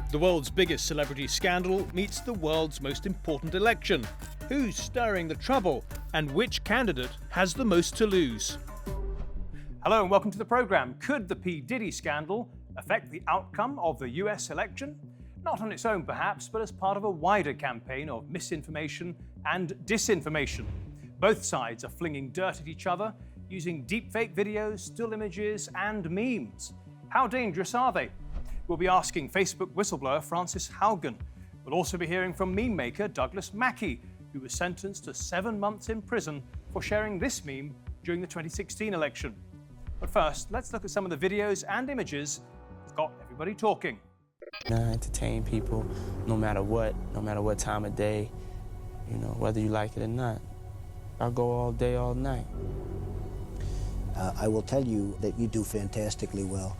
The world's biggest celebrity scandal meets the world's most important election. Who's stirring the trouble, and which candidate has the most to lose? Hello and welcome to the programme. Could the P. Diddy scandal affect the outcome of the US election? Not on its own perhaps, but as part of a wider campaign of misinformation and disinformation. Both sides are flinging dirt at each other, using deepfake videos, still images and memes. How dangerous are they? We'll be asking Facebook whistleblower Frances Haugen. We'll also be hearing from meme maker Douglas Mackey, who was sentenced to 7 months in prison for sharing this meme during the 2016 election. But first, let's look at some of the videos and images that got everybody talking. I entertain people no matter what time of day, whether you like it or not. I'll go all day, all night. I will tell you that you do fantastically well.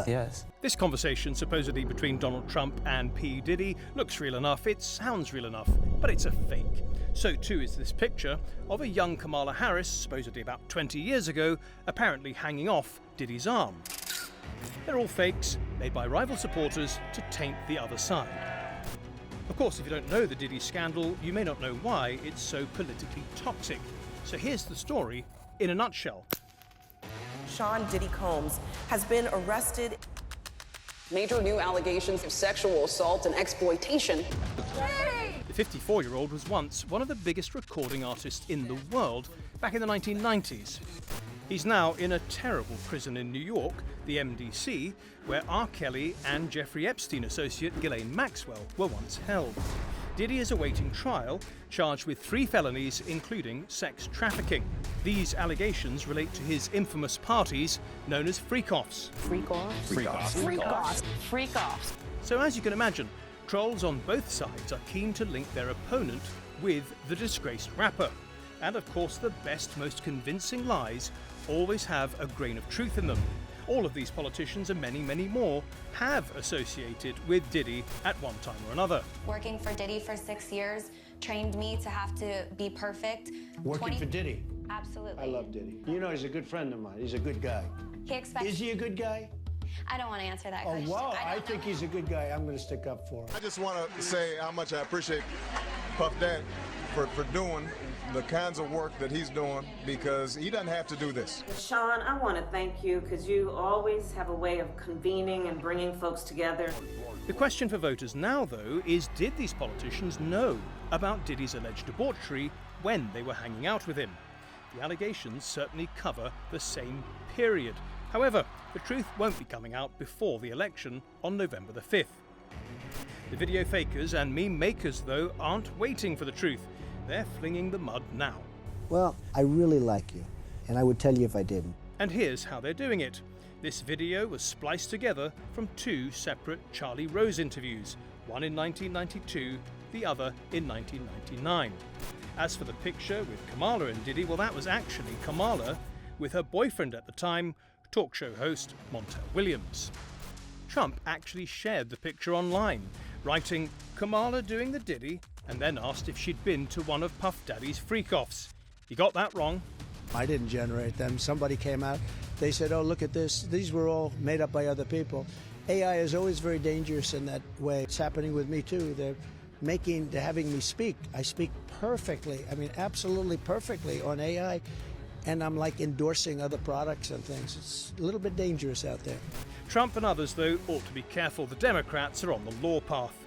Yes. This conversation, supposedly between Donald Trump and P. Diddy, looks real enough, it sounds real enough, but it's a fake. So too is this picture of a young Kamala Harris, supposedly about 20 years ago, apparently hanging off Diddy's arm. They're all fakes, made by rival supporters to taint the other side. Of course, if you don't know the Diddy scandal, you may not know why it's so politically toxic. So here's the story in a nutshell. Sean Diddy Combs has been arrested. Major new allegations of sexual assault and exploitation. The 54-year-old was once one of the biggest recording artists in the world back in the 1990s. He's now in a terrible prison in New York, the MDC, where R. Kelly and Jeffrey Epstein associate Ghislaine Maxwell were once held. Diddy is awaiting trial, charged with 3 felonies, including sex trafficking. These allegations relate to his infamous parties known as freak-offs. Freak-offs? Freak-offs. Freak-offs. Freak-offs. So as you can imagine, trolls on both sides are keen to link their opponent with the disgraced rapper. And of course, the best, most convincing lies always have a grain of truth in them. All of these politicians and many, many more have associated with Diddy at one time or another. Working for Diddy for 6 years trained me to have to be perfect. Working for Diddy? Absolutely. I love Diddy. You know, he's a good friend of mine. He's a good guy. He expects... Is he a good guy? I don't want to answer that question. Oh, wow. I think he's a good guy. I'm going to stick up for him. I just want to say how much I appreciate Puff Daddy for doing the kinds of work that he's doing, because he doesn't have to do this. Sean, I want to thank you because you always have a way of convening and bringing folks together. The question for voters now, though, is did these politicians know about Diddy's alleged debauchery when they were hanging out with him? The allegations certainly cover the same period. However, the truth won't be coming out before the election on November the 5th. The video fakers and meme makers, though, aren't waiting for the truth. They're flinging the mud now. Well, I really like you, and I would tell you if I didn't. And here's how they're doing it. This video was spliced together from 2 separate Charlie Rose interviews, one in 1992, the other in 1999. As for the picture with Kamala and Diddy, well, that was actually Kamala with her boyfriend at the time, talk show host Montel Williams. Trump actually shared the picture online, writing Kamala doing the Diddy, and then asked if she'd been to one of Puff Daddy's freak-offs. He got that wrong. I didn't generate them. Somebody came out. They said, oh, look at this. These were all made up by other people. AI is always very dangerous in that way. It's happening with me, too. They're having me speak. I speak perfectly. I mean, absolutely perfectly on AI. And I'm like endorsing other products and things. It's a little bit dangerous out there. Trump and others, though, ought to be careful. The Democrats are on the law path.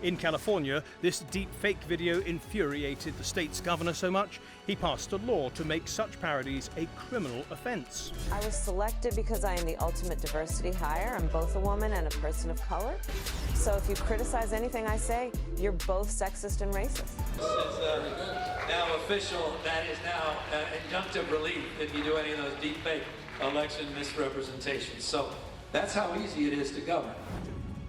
In California, this deepfake video infuriated the state's governor so much, he passed a law to make such parodies a criminal offense. I was selected because I am the ultimate diversity hire. I'm both a woman and a person of color. So if you criticize anything I say, you're both sexist and racist. This is now official. That is now injunctive relief if you do any of those deepfake election misrepresentations. So that's how easy it is to govern.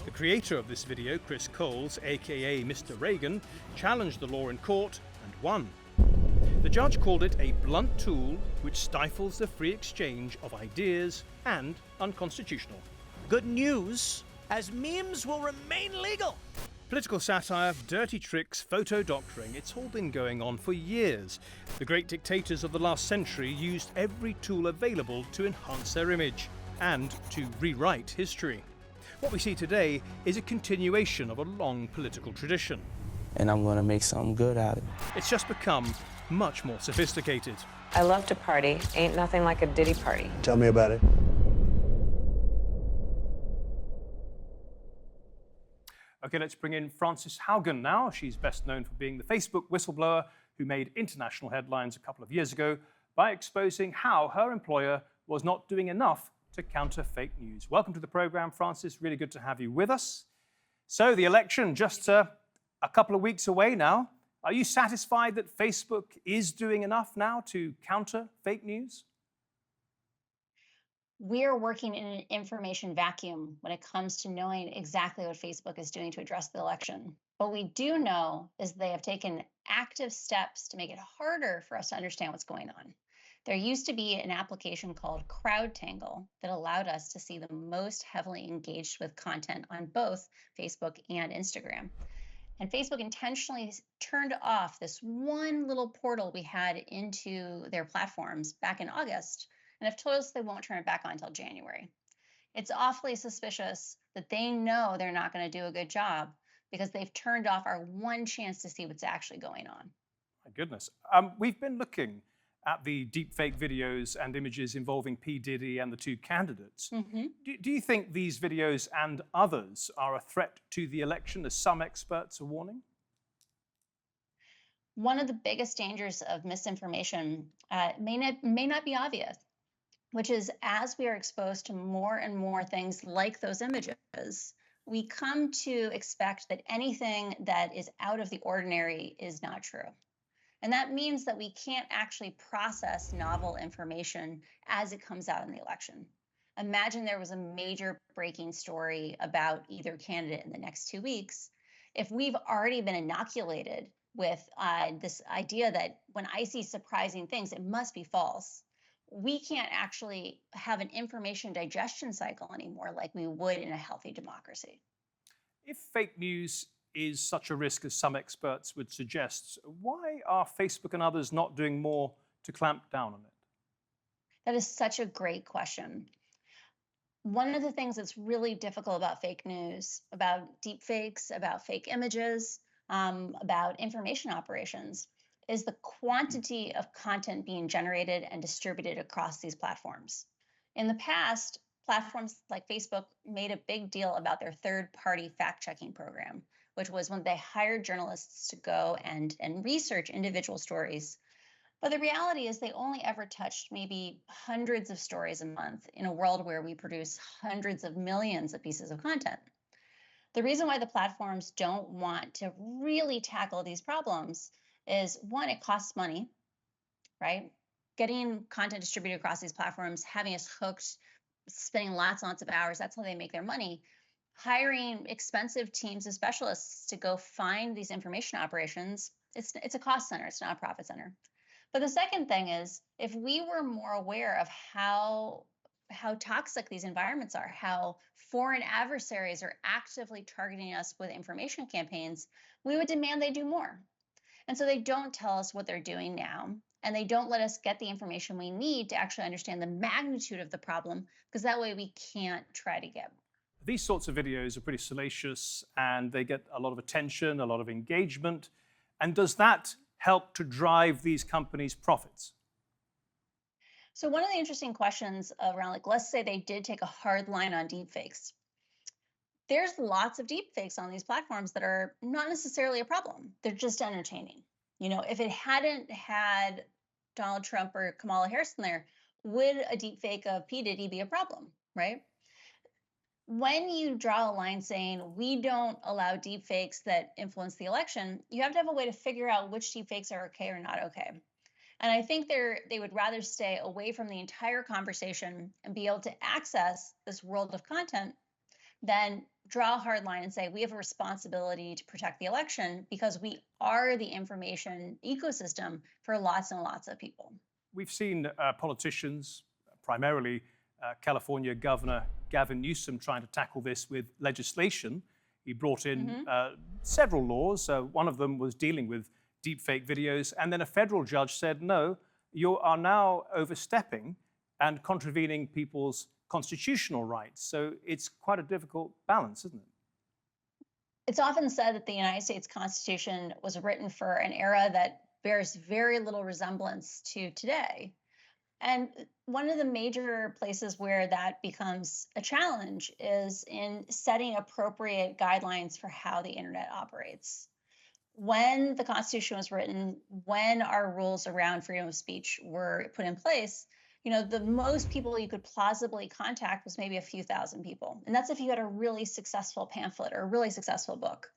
The creator of this video, Chris Coles, aka Mr. Reagan, challenged the law in court and won. The judge called it a blunt tool which stifles the free exchange of ideas and unconstitutional. Good news, as memes will remain legal. Political satire, dirty tricks, photo doctoring, it's all been going on for years. The great dictators of the last century used every tool available to enhance their image and to rewrite history. What we see today is a continuation of a long political tradition. And I'm going to make something good out of it. It's just become much more sophisticated. I love to party. Ain't nothing like a Diddy party. Tell me about it. Okay, let's bring in Frances Haugen now. She's best known for being the Facebook whistleblower who made international headlines a couple of years ago by exposing how her employer was not doing enough to counter fake news. Welcome to the program, Frances. Really good to have you with us. So the election just a couple of weeks away now. Are you satisfied that Facebook is doing enough now to counter fake news? We're working in an information vacuum when it comes to knowing exactly what Facebook is doing to address the election. What we do know is they have taken active steps to make it harder for us to understand what's going on. There used to be an application called CrowdTangle that allowed us to see the most heavily engaged with content on both Facebook and Instagram. And Facebook intentionally turned off this one little portal we had into their platforms back in August, and have told us they won't turn it back on until January. It's awfully suspicious that they know they're not going to do a good job because they've turned off our one chance to see what's actually going on. My goodness. We've been looking at the deepfake videos and images involving P. Diddy and the two candidates. Mm-hmm. Do you think these videos and others are a threat to the election, as some experts are warning? One of the biggest dangers of misinformation may not be obvious, which is as we are exposed to more and more things like those images, we come to expect that anything that is out of the ordinary is not true. And that means that we can't actually process novel information as it comes out in the election. Imagine there was a major breaking story about either candidate in the next 2 weeks. If we've already been inoculated with this idea that when I see surprising things, it must be false, we can't actually have an information digestion cycle anymore like we would in a healthy democracy. If fake news is such a risk as some experts would suggest, why are Facebook and others not doing more to clamp down on it? That is such a great question. One of the things that's really difficult about fake news, about deepfakes, about fake images, about information operations, is the quantity of content being generated and distributed across these platforms. In the past, platforms like Facebook made a big deal about their third-party fact-checking program, which was when they hired journalists to go and research individual stories. But the reality is they only ever touched maybe hundreds of stories a month in a world where we produce hundreds of millions of pieces of content. The reason why the platforms don't want to really tackle these problems is, one, it costs money, right? Getting content distributed across these platforms, having us hooked, spending lots and lots of hours, that's how they make their money. Hiring expensive teams of specialists to go find these information operations, it's a cost center, it's not a profit center. But the second thing is, if we were more aware of how toxic these environments are, how foreign adversaries are actively targeting us with information campaigns, we would demand they do more. And so they don't tell us what they're doing now, and they don't let us get the information we need to actually understand the magnitude of the problem, because that way we can't try to get. These sorts of videos are pretty salacious and they get a lot of attention, a lot of engagement. And does that help to drive these companies' profits? So one of the interesting questions around, like, let's say they did take a hard line on deepfakes. There's lots of deepfakes on these platforms that are not necessarily a problem. They're just entertaining. You know, if it hadn't had Donald Trump or Kamala Harris in there, would a deepfake of P. Diddy be a problem, right? When you draw a line saying we don't allow deepfakes that influence the election, you have to have a way to figure out which deepfakes are okay or not okay. And I think they would rather stay away from the entire conversation and be able to access this world of content than draw a hard line and say we have a responsibility to protect the election because we are the information ecosystem for lots and lots of people. We've seen politicians, primarily California Governor Gavin Newsom, trying to tackle this with legislation. He brought in several laws. One of them was dealing with deepfake videos. And then a federal judge said, no, you are now overstepping and contravening people's constitutional rights. So it's quite a difficult balance, isn't it? It's often said that the United States Constitution was written for an era that bears very little resemblance to today. And one of the major places where that becomes a challenge is in setting appropriate guidelines for how the internet operates. When the Constitution was written, when our rules around freedom of speech were put in place, the most people you could plausibly contact was maybe a few thousand people. And that's if you had a really successful pamphlet or a really successful book.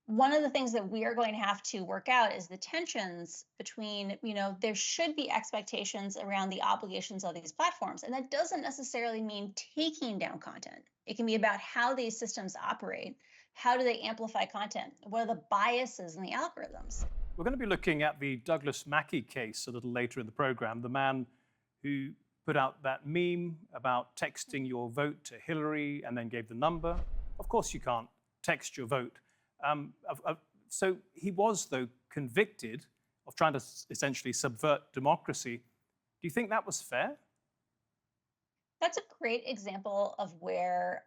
One of the things that we are going to have to work out is the tensions between, there should be expectations around the obligations of these platforms. And that doesn't necessarily mean taking down content. It can be about how these systems operate. How do they amplify content? What are the biases in the algorithms? We're going to be looking at the Douglas Mackey case a little later in the program, the man who put out that meme about texting your vote to Hillary and then gave the number. Of course, you can't text your vote. So he was, though, convicted of trying to essentially subvert democracy. Do you think that was fair? That's a great example of where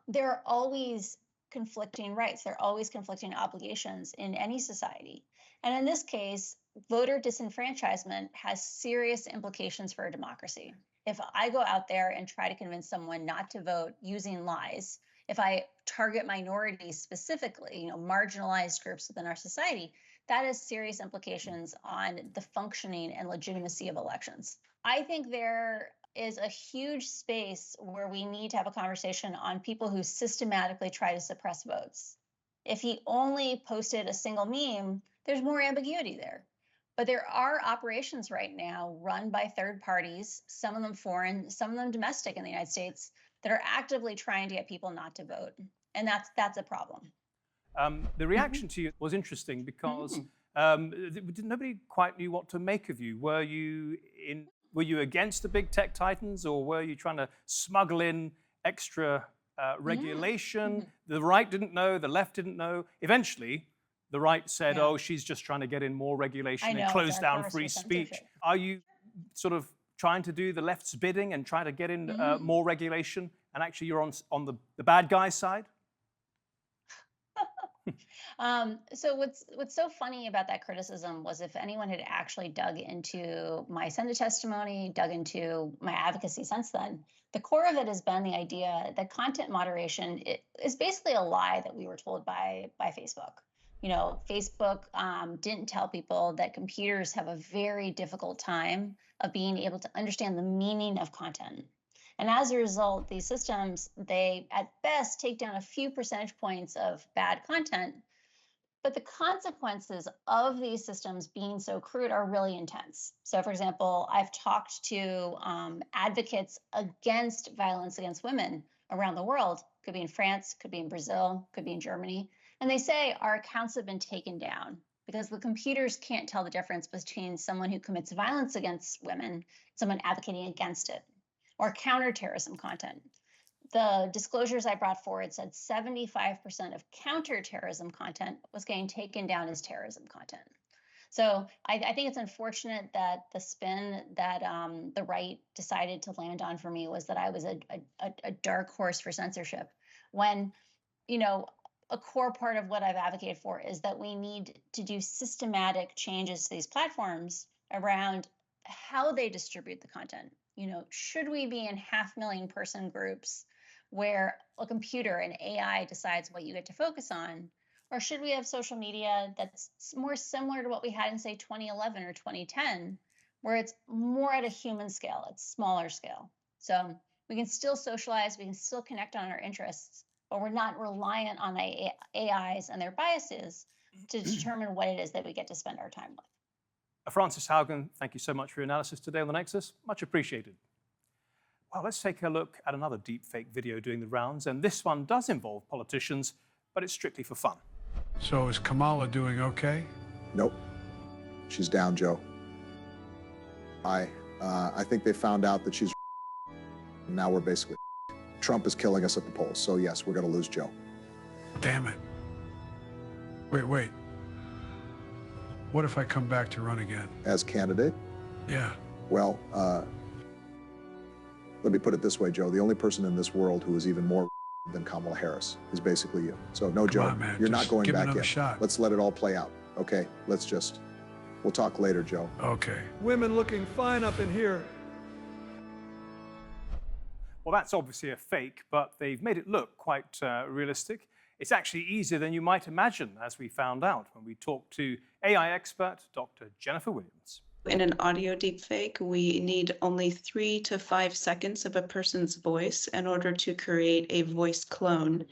there are always conflicting rights. There are always conflicting obligations in any society. And in this case, voter disenfranchisement has serious implications for a democracy. If I go out there and try to convince someone not to vote using lies, if I target minorities specifically, marginalized groups within our society, that has serious implications on the functioning and legitimacy of elections. I think there is a huge space where we need to have a conversation on people who systematically try to suppress votes. If he only posted a single meme, there's more ambiguity there. But there are operations right now run by third parties, some of them foreign, some of them domestic in the United States, that are actively trying to get people not to vote. And that's a problem. The reaction to you was interesting because nobody quite knew what to make of you. Were you against the big tech titans, or were you trying to smuggle in extra regulation? The right didn't know, the left didn't know. Eventually, the right said, oh, she's just trying to get in more regulation and close down free speech. Are you sort of trying to do the left's bidding and try to get in more regulation, and actually you're on the bad guy side? So what's so funny about that criticism was if anyone had actually dug into my Senate testimony, dug into my advocacy since then, the core of it has been the idea that content moderation is basically a lie that we were told by Facebook. Facebook didn't tell people that computers have a very difficult time of being able to understand the meaning of content. And as a result, these systems, they at best take down a few percentage points of bad content, but the consequences of these systems being so crude are really intense. So for example, I've talked to advocates against violence against women around the world. Could be in France, could be in Brazil, could be in Germany. And they say our accounts have been taken down because the computers can't tell the difference between someone who commits violence against women, someone advocating against it, or counterterrorism content. The disclosures I brought forward said 75% of counterterrorism content was getting taken down as terrorism content. So I think it's unfortunate that the spin that the right decided to land on for me was that I was a dark horse for censorship, when, a core part of what I've advocated for is that we need to do systematic changes to these platforms around how they distribute the content. Should we be in 500,000 person groups where a computer and AI decides what you get to focus on? Or should we have social media that's more similar to what we had in, say, 2011 or 2010, where it's more at a human scale, it's smaller scale? So we can still socialize, we can still connect on our interests, but we're not reliant on AIs and their biases to determine what it is that we get to spend our time with. Frances Haugen, thank you so much for your analysis today on The Nexus. Much appreciated. Well, let's take a look at another deepfake video doing the rounds, and this one does involve politicians, but it's strictly for fun. So is Kamala doing okay? Nope. She's down, Joe. I think they found out that she's now we're basically Trump is killing us at the polls, so yes, we're going to lose Joe. Damn it. Wait. What if I come back to run again? As candidate? Yeah. Well, Let me put it this way, Joe. The only person in this world who is even more than Kamala Harris is basically you. So no, Joe, on, man. you're Just not going give it back another in. shot. Let's let it all play out. Okay, we'll talk later, Joe. Okay. Women looking fine up in here. Well, that's obviously a fake, but they've made it look quite realistic. It's actually easier than you might imagine, as we found out when we talked to AI expert Dr. Jennifer Williams. In an audio deepfake, we need only 3 to 5 seconds of a person's voice in order to create a voice clone.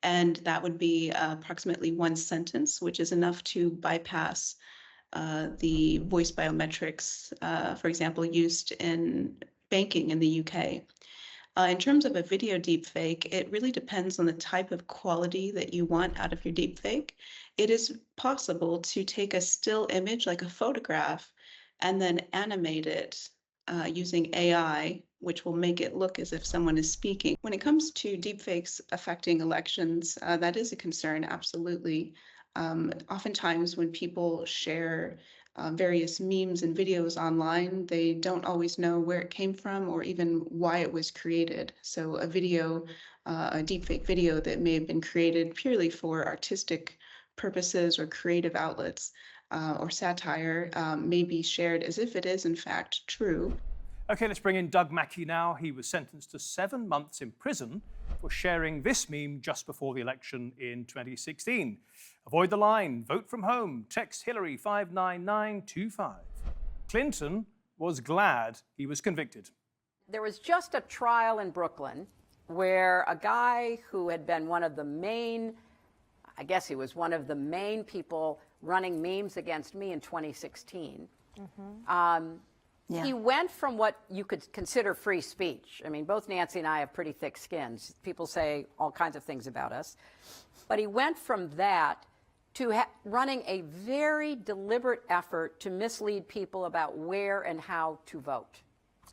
And that would be approximately 1 sentence, which is enough to bypass the voice biometrics, for example, used in banking in the UK. In terms of a video deepfake, it really depends on the type of quality that you want out of your deepfake. It is possible to take a still image, like a photograph, and then animate it using AI, which will make it look as if someone is speaking. When it comes to deepfakes affecting elections, that is a concern, absolutely. Oftentimes when people share various memes and videos online, they don't always know where it came from or even why it was created. So a video, a deepfake video that may have been created purely for artistic purposes or creative outlets or satire may be shared as if it is in fact true. Okay, let's bring in Doug Mackey now. He was sentenced to 7 months in prison for sharing this meme just before the election in 2016. Avoid the line, vote from home, text Hillary 59925. Clinton was glad he was convicted. There was just a trial in Brooklyn where a guy who had been one of the main, I guess he was one of the main people running memes against me in 2016. He went from what you could consider free speech. I mean, both Nancy and I have pretty thick skins. People say all kinds of things about us. But he went from that to running a very deliberate effort to mislead people about where and how to vote.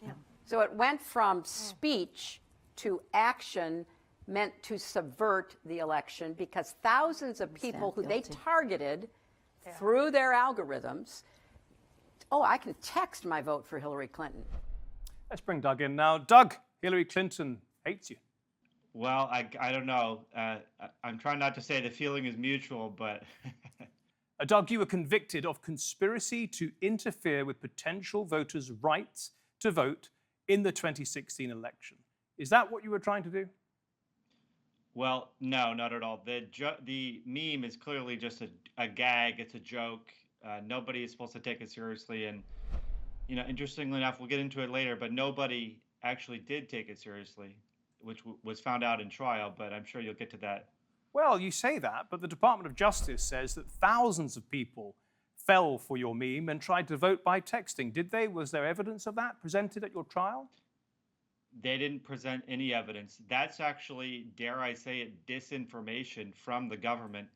Yeah. So it went from speech to action meant to subvert the election because thousands of people who they targeted through their algorithms. Oh, I can text my vote for Hillary Clinton. Let's bring Doug in now. Doug, Hillary Clinton hates you. Well, I don't know. I'm trying not to say the feeling is mutual, but... Doug, you were convicted of conspiracy to interfere with potential voters' rights to vote in the 2016 election. Is that what you were trying to do? Well, no, not at all. The meme is clearly just a gag. It's a joke. Nobody is supposed to take it seriously. And, you know, interestingly enough, we'll get into it later, but nobody actually did take it seriously, which was found out in trial, but I'm sure you'll get to that. Well, you say that, but the Department of Justice says that thousands of people fell for your meme and tried to vote by texting. Did they? Was there evidence of that presented at your trial? They didn't present any evidence. That's actually, dare I say it, disinformation from the government.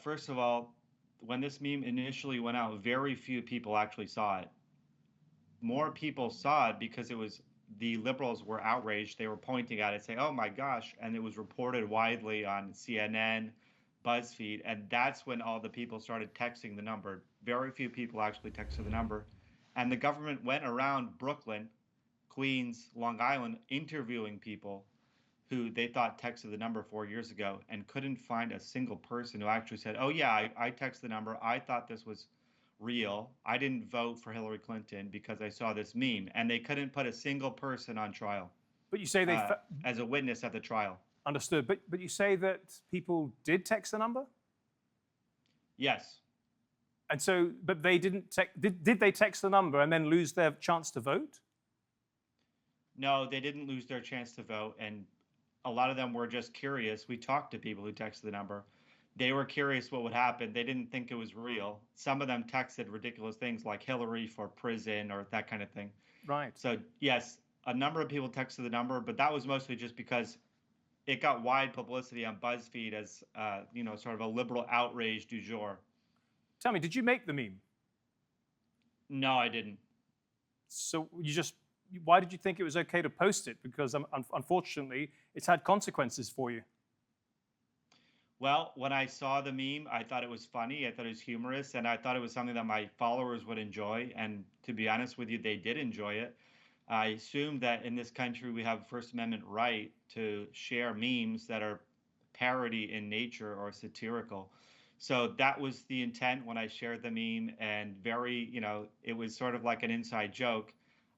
First of all, when this meme initially went out, very few people actually saw it. More people saw it because the liberals were outraged. They were pointing at it, saying, oh my gosh, and it was reported widely on CNN, BuzzFeed, and that's when all the people started texting the number. Very few people actually texted the number. And the government went around Brooklyn, Queens, Long Island, interviewing people who they thought texted the number 4 years ago and couldn't find a single person who actually said, oh yeah, I texted the number. I thought this was real. I didn't vote for Hillary Clinton because I saw this meme. And they couldn't put a single person on trial. But you say they as a witness at the trial. Understood. But you say that people did text the number? Yes. And so, but they didn't did they text the number and then lose their chance to vote? No, they didn't lose their chance to vote. And a lot of them were just curious. We talked to people who texted the number. They were curious what would happen. They didn't think it was real. Some of them texted ridiculous things like Hillary for prison or that kind of thing. Right. So yes, a number of people texted the number, but that was mostly just because it got wide publicity on BuzzFeed as, you know, sort of a liberal outrage du jour. Tell me, did you make the meme? No, I didn't. So why did you think it was okay to post it? Because unfortunately, it's had consequences for you. Well, when I saw the meme, I thought it was funny. I thought it was humorous, and I thought it was something that my followers would enjoy. And to be honest with you, they did enjoy it. I assume that in this country we have First Amendment right to share memes that are parody in nature or satirical. So that was the intent when I shared the meme, and it was sort of like an inside joke.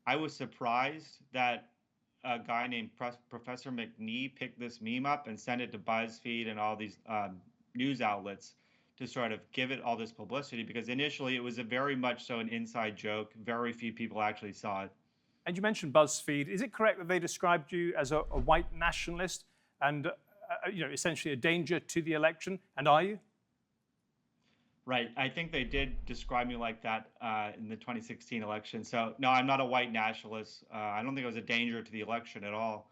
I was surprised that a guy named Professor McNee picked this meme up and sent it to BuzzFeed and all these news outlets to sort of give it all this publicity, because initially it was a very much so an inside joke. Very few people actually saw it. And you mentioned BuzzFeed. Is it correct that they described you as a white nationalist and essentially a danger to the election? And are you? Right. I think they did describe me like that in the 2016 election. So, no, I'm not a white nationalist. I don't think it was a danger to the election at all,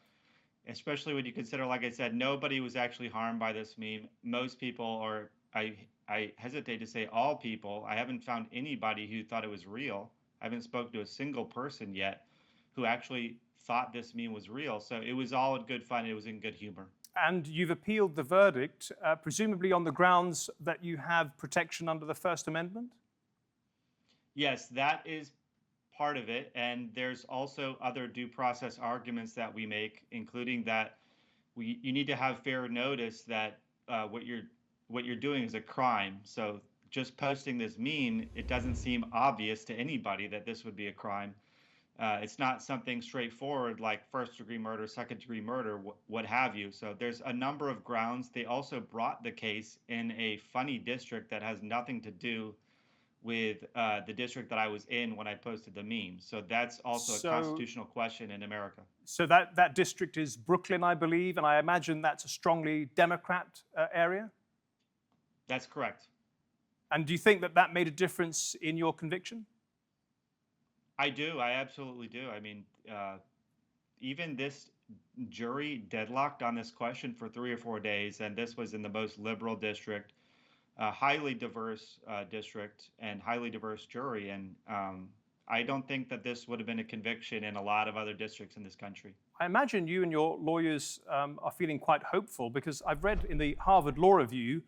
especially when you consider, like I said, nobody was actually harmed by this meme. Most people, or I hesitate to say all people, I haven't found anybody who thought it was real. I haven't spoken to a single person yet who actually thought this meme was real. So it was all in good fun. It was in good humor. And you've appealed the verdict, presumably on the grounds that you have protection under the First Amendment? Yes, that is part of it. And there's also other due process arguments that we make, including that you need to have fair notice that what you're doing is a crime. So just posting this meme, it doesn't seem obvious to anybody that this would be a crime. It's not something straightforward like first-degree murder, second-degree murder, what have you. So there's a number of grounds. They also brought the case in a funny district that has nothing to do with the district that I was in when I posted the meme. So that's also a constitutional question in America. So that district is Brooklyn, I believe, and I imagine that's a strongly Democrat area? That's correct. And do you think that made a difference in your conviction? I do. I absolutely do. I mean, even this jury deadlocked on this question for 3 or 4 days, and this was in the most liberal district, highly diverse district, and highly diverse jury. And I don't think that this would have been a conviction in a lot of other districts in this country. I imagine you and your lawyers are feeling quite hopeful, because I've read in the Harvard Law Review,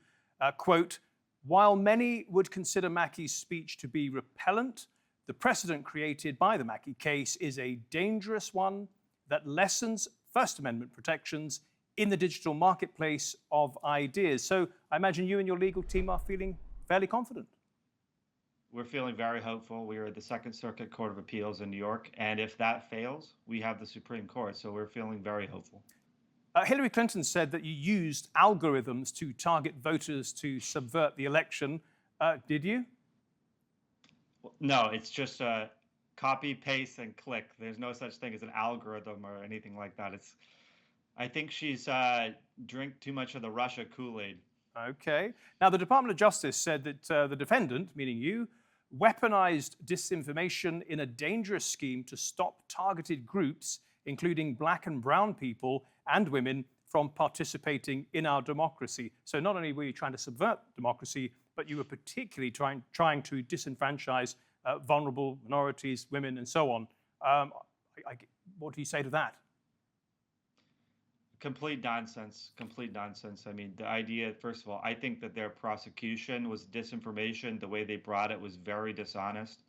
quote, "While many would consider Mackey's speech to be repellent, the precedent created by the Mackey case is a dangerous one that lessens First Amendment protections in the digital marketplace of ideas." So I imagine you and your legal team are feeling fairly confident. We're feeling very hopeful. We are at the Second Circuit Court of Appeals in New York, and if that fails, we have the Supreme Court. So we're feeling very hopeful. Hillary Clinton said that you used algorithms to target voters to subvert the election. Did you? No, it's just copy, paste, and click. There's no such thing as an algorithm or anything like that. I think she's drank too much of the Russia Kool-Aid. Okay. Now, the Department of Justice said that the defendant, meaning you, weaponized disinformation in a dangerous scheme to stop targeted groups, including Black and brown people and women, from participating in our democracy. So not only were you trying to subvert democracy, but you were particularly trying to disenfranchise vulnerable minorities, women, and so on. What do you say to that? Complete nonsense. Complete nonsense. I mean, the idea, first of all, I think that their prosecution was disinformation. The way they brought it was very dishonest.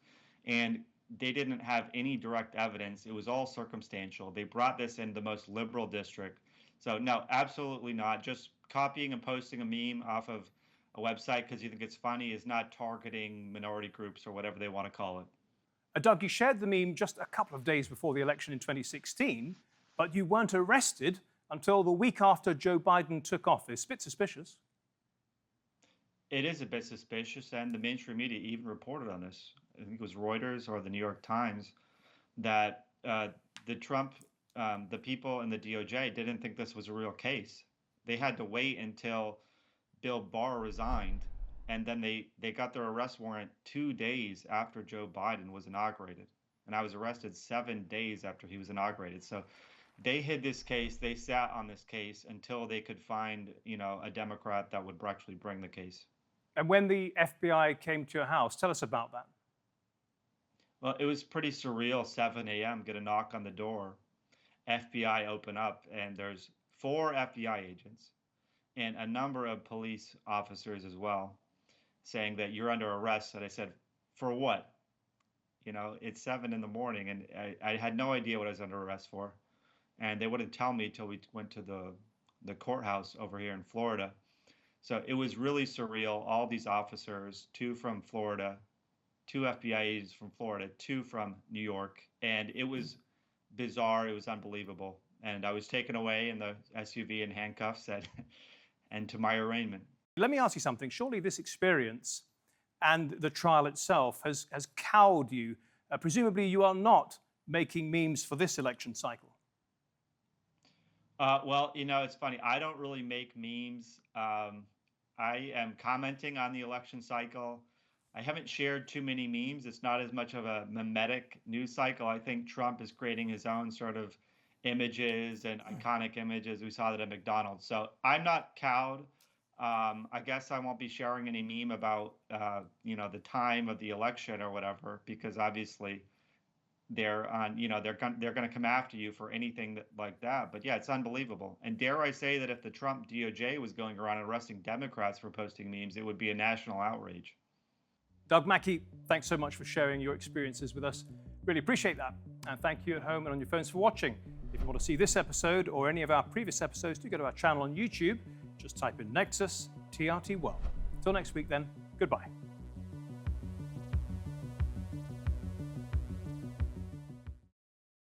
And they didn't have any direct evidence. It was all circumstantial. They brought this in the most liberal district. So, no, absolutely not. Just copying and posting a meme off of a website because you think it's funny is not targeting minority groups or whatever they want to call it. Doug, you shared the meme just a couple of days before the election in 2016, but you weren't arrested until the week after Joe Biden took office. A bit suspicious. It is a bit suspicious, and the mainstream media even reported on this. I think it was Reuters or the New York Times, that the Trump, the people in the DOJ didn't think this was a real case. They had to wait until Bill Barr resigned, and then they got their arrest warrant 2 days after Joe Biden was inaugurated. And I was arrested 7 days after he was inaugurated. So they hid this case. They sat on this case until they could find, a Democrat that would actually bring the case. And when the FBI came to your house, tell us about that. Well, it was pretty surreal. 7 a.m., get a knock on the door. FBI open up, and there's 4 FBI agents and a number of police officers as well, saying that you're under arrest. And I said, for what? You know, it's 7 in the morning, and I had no idea what I was under arrest for. And they wouldn't tell me till we went to the courthouse over here in Florida. So it was really surreal. All these officers, 2 from Florida, 2 FBI agents from Florida, 2 from New York. And it was bizarre. It was unbelievable. And I was taken away in the SUV in handcuffs and to my arraignment. Let me ask you something. Surely this experience and the trial itself has cowed you. Presumably you are not making memes for this election cycle. Well, you know, it's funny. I don't really make memes. I am commenting on the election cycle. I haven't shared too many memes. It's not as much of a mimetic news cycle. I think Trump is creating his own sort of images and iconic images. We saw that at McDonald's. So I'm not cowed. I guess I won't be sharing any meme about, you know, the time of the election or whatever, because obviously they're on, you know, they're going to come after you for anything like that. But yeah, it's unbelievable. And dare I say that if the Trump DOJ was going around arresting Democrats for posting memes, it would be a national outrage. Doug Mackey, thanks so much for sharing your experiences with us. Really appreciate that. And thank you at home and on your phones for watching. If you want to see this episode or any of our previous episodes, do go to our channel on YouTube. Just type in Nexus TRT World. Till next week then, goodbye.